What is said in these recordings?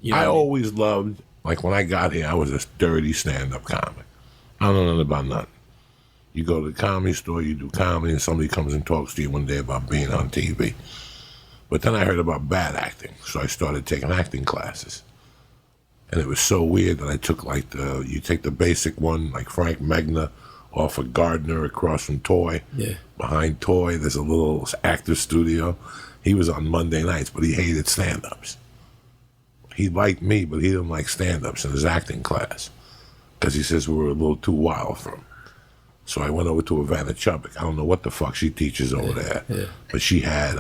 You know I always loved, like when I got here, I was a dirty stand-up comic. I don't know nothing about nothing. You go to the comedy store, you do comedy, and somebody comes and talks to you one day about being on TV. But then I heard about bad acting, so I started taking acting classes. And it was so weird that I took you take the basic one, like Frank Megna off of Gardner across from Toy. Yeah. Behind Toy, there's a little actor studio. He was on Monday nights, but he hated stand-ups. He liked me, but he didn't like stand-ups in his acting class because he says we were a little too wild for him. So I went over to Ivana Chubbuck. I don't know what the fuck she teaches over there, but she had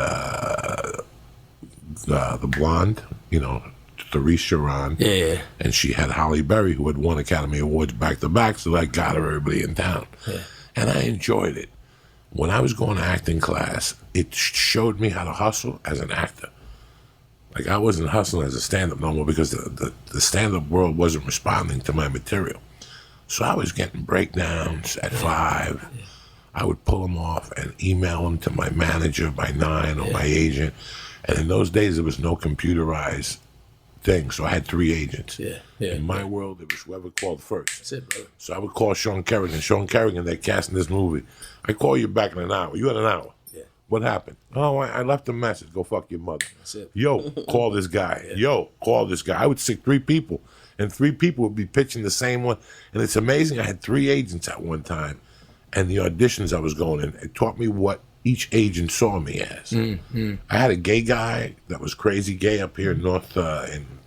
the blonde, Therese Sharon, and she had Holly Berry, who had won Academy Awards back-to-back, so that got everybody in town. Yeah. And I enjoyed it. When I was going to acting class, it showed me how to hustle as an actor. Like, I wasn't hustling as a stand-up no more because the stand-up world wasn't responding to my material. So I was getting breakdowns at 5. I would pull them off and email them to my manager by 9 or my agent. And in those days, there was no computerized thing, so I had 3 agents. In my world, it was whoever called first. That's it, brother. So I would call Sean Kerrigan. Sean Kerrigan, they're casting this movie. I call you back in an hour. You had an hour. Yeah. What happened? Oh, I left a message. Go fuck your mother. That's it. Yo, call this guy. Yo, call this guy. I would stick 3 people, and 3 people would be pitching the same one. And it's amazing. I had 3 agents at one time, and the auditions I was going in, it taught me what each agent saw me as. I had a gay guy that was crazy gay up here in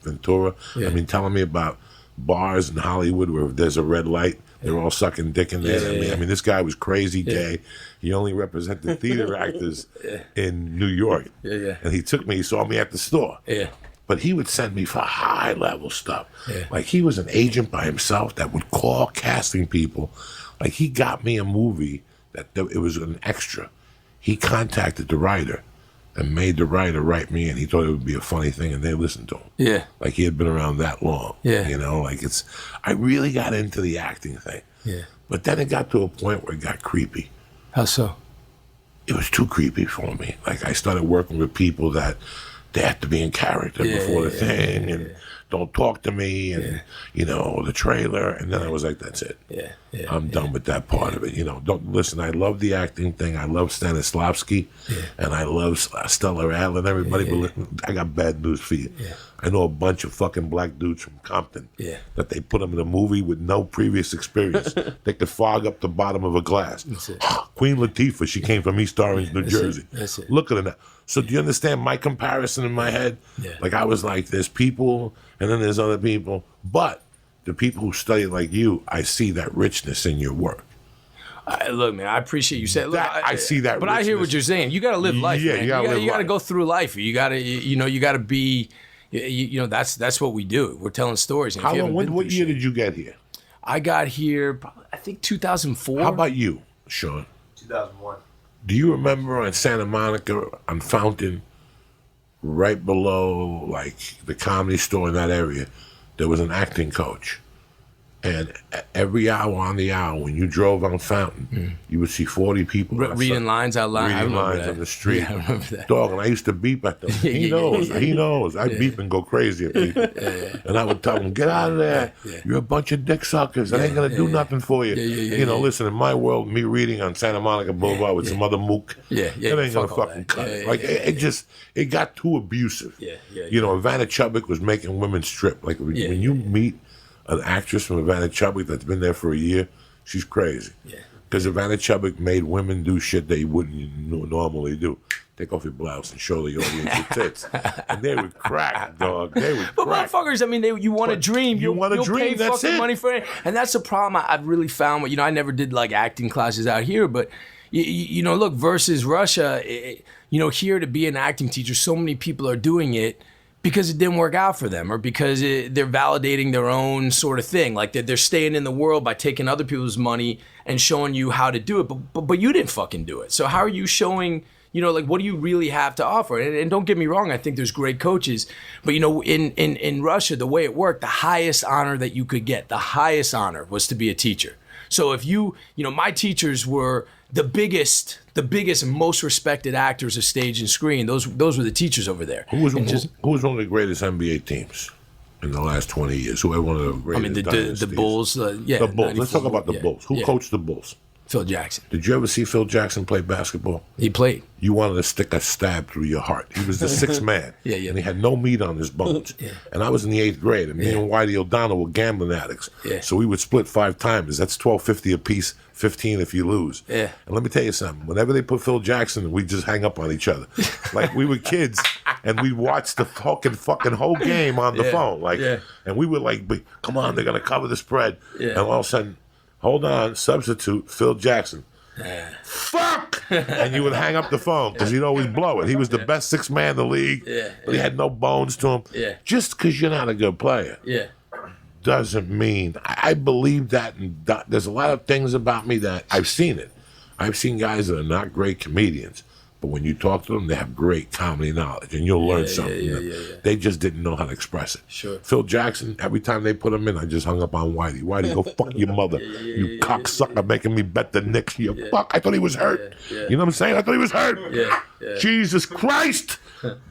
Ventura. I mean, telling me about bars in Hollywood where if there's a red light, they're all sucking dick in there. I mean, this guy was crazy gay. He only represented theater actors in New York. And he saw me at the store. But he would send me for high-level stuff. Like, he was an agent by himself that would call casting people. Like, he got me a movie that it was an extra. He contacted the writer and made the writer write me in. He thought it would be a funny thing, and they listened to him. Like, he had been around that long. I really got into the acting thing. But then it got to a point where it got creepy. How so? It was too creepy for me. Like, I started working with people that they have to be in character before the thing, and don't talk to me, and, the trailer. And then I was like, that's it. I'm done with that part of it. Don't listen. I love the acting thing. I love Stanislavski, and I love Stella Adler and everybody. But I got bad news for you. I know a bunch of fucking black dudes from Compton that they put them in a movie with no previous experience. They could fog up the bottom of a glass. Queen Latifah, she came from East Orange, New Jersey. Look at her now. So do you understand my comparison in my head? Like, I was like, there's people, and then there's other people. But the people who study like you, I see that richness in your work. Look, man, I appreciate you said. Look, I see that. But richness. I hear what you're saying. You got to live life. Yeah, man. you got to go through life. You got to, you got to be. That's what we do. We're telling stories. How long? What year did you get here? I got here, I think 2004. How about you, Sean? 2001. Do you remember on Santa Monica on Fountain, right below like the Comedy Store in that area, there was an acting coach. And every hour on the hour, when you drove on Fountain, you would see 40 people reading lines out loud. Reading lines on the street. Yeah, I remember that. Dog, and I used to beep at them. He knows. I beep and go crazy at people. And I would tell them, get out of there. You're a bunch of dick suckers. That ain't going to do nothing for you. Listen, in my world, me reading on Santa Monica Boulevard with some other mook, that ain't going to fucking cut it. Like, it got too abusive. Ivana Chubbuck was making women strip. Like, when you meet an actress from Ivana Chubbuck that's been there for a year, she's crazy. Because Ivana Chubbuck made women do shit they wouldn't normally do. Take off your blouse and show the audience your tits. And they would crack, dog. They would crack. But motherfuckers, I mean, you want to dream. You want to dream, pay that's fucking it. money for it. And that's the problem I've really found. I never did like acting classes out here, but look, versus Russia, here to be an acting teacher, so many people are doing it because it didn't work out for them, or because they're validating their own sort of thing. Like they're staying in the world by taking other people's money and showing you how to do it. But you didn't fucking do it. So how are you showing, what do you really have to offer? And don't get me wrong, I think there's great coaches. But, in Russia, the way it worked, the highest honor that you could get, the highest honor was to be a teacher. So if my teachers were the biggest and most respected actors of stage and screen. Those were the teachers over there. Who was one of the greatest NBA teams? in the last 20 years? Who had one of the greatest I mean, the dynasties? Bulls. Yeah, The Bulls. Let's talk about the yeah, Bulls. Who yeah. coached the Bulls? Phil Jackson. Did you ever see Phil Jackson play basketball? He played. You wanted to stick a stab through your heart. He was the sixth man. Yeah, yeah. And he had no meat on his bones. Yeah. And I was in the 8th grade, and me and Whitey O'Donnell were gambling addicts. Yeah. So we would split 5 times. That's $12.50 a piece, 15 if you lose. Yeah. And let me tell you something. Whenever they put Phil Jackson, we just hang up on each other. Like we were kids, and we watched the fucking whole game on the phone. Like, and we were like, come on, they're gonna cover the spread. Yeah. And all of a sudden, hold on, substitute Phil Jackson. Fuck! And you would hang up the phone because he'd always blow it. He was the best sixth man in the league, but he had no bones to him. Yeah. Just because you're not a good player doesn't mean I believe that. And there's a lot of things about me that I've seen it. I've seen guys that are not great comedians, but when you talk to them, they have great comedy knowledge, and you'll learn something. They just didn't know how to express it. Sure. Phil Jackson, every time they put him in, I just hung up on Whitey. Whitey, go fuck your mother. You cocksucker making me bet the Knicks. You fuck. I thought he was hurt. You know what I'm saying? I thought he was hurt. Jesus Christ.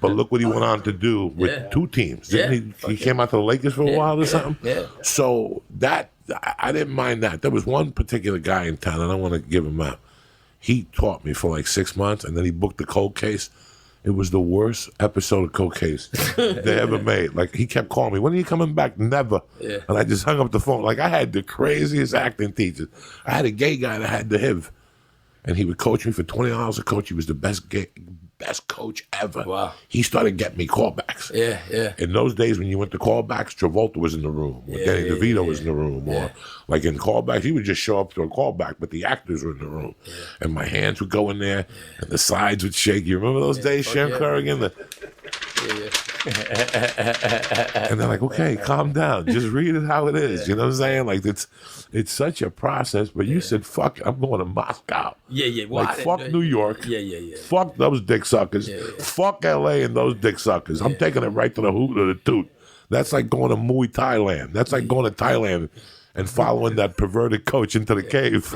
But look what he went on to do with 2 teams. Didn't he came out to the Lakers for a while or something? So that, I didn't mind that. There was one particular guy in town, and I don't want to give him out. He taught me for like 6 months, and then he booked the Cold Case. It was the worst episode of Cold Case they ever made. Like, he kept calling me, when are you coming back? Never. And I just hung up the phone. Like, I had the craziest acting teachers. I had a gay guy that had the HIV, and he would coach me for $20 a coach. He was the best coach ever. Wow. He started getting me callbacks. In those days when you went to callbacks, Travolta was in the room, or Danny DeVito was in the room, or like in callbacks, he would just show up to a callback, but the actors were in the room. And my hands would go in there, and the sides would shake. You remember those days, Sharon Kerrigan? And they're like, okay, calm down. Just read it how it is. You know what I'm saying? Like, it's such a process, but you said, fuck it, I'm going to Moscow. Well, Like, fuck New York. Fuck those dick suckers. Fuck LA and those dick suckers. I'm taking it right to the hoot or the toot. That's like going to Muay Thailand. That's like going to Thailand and following that perverted coach into the cave.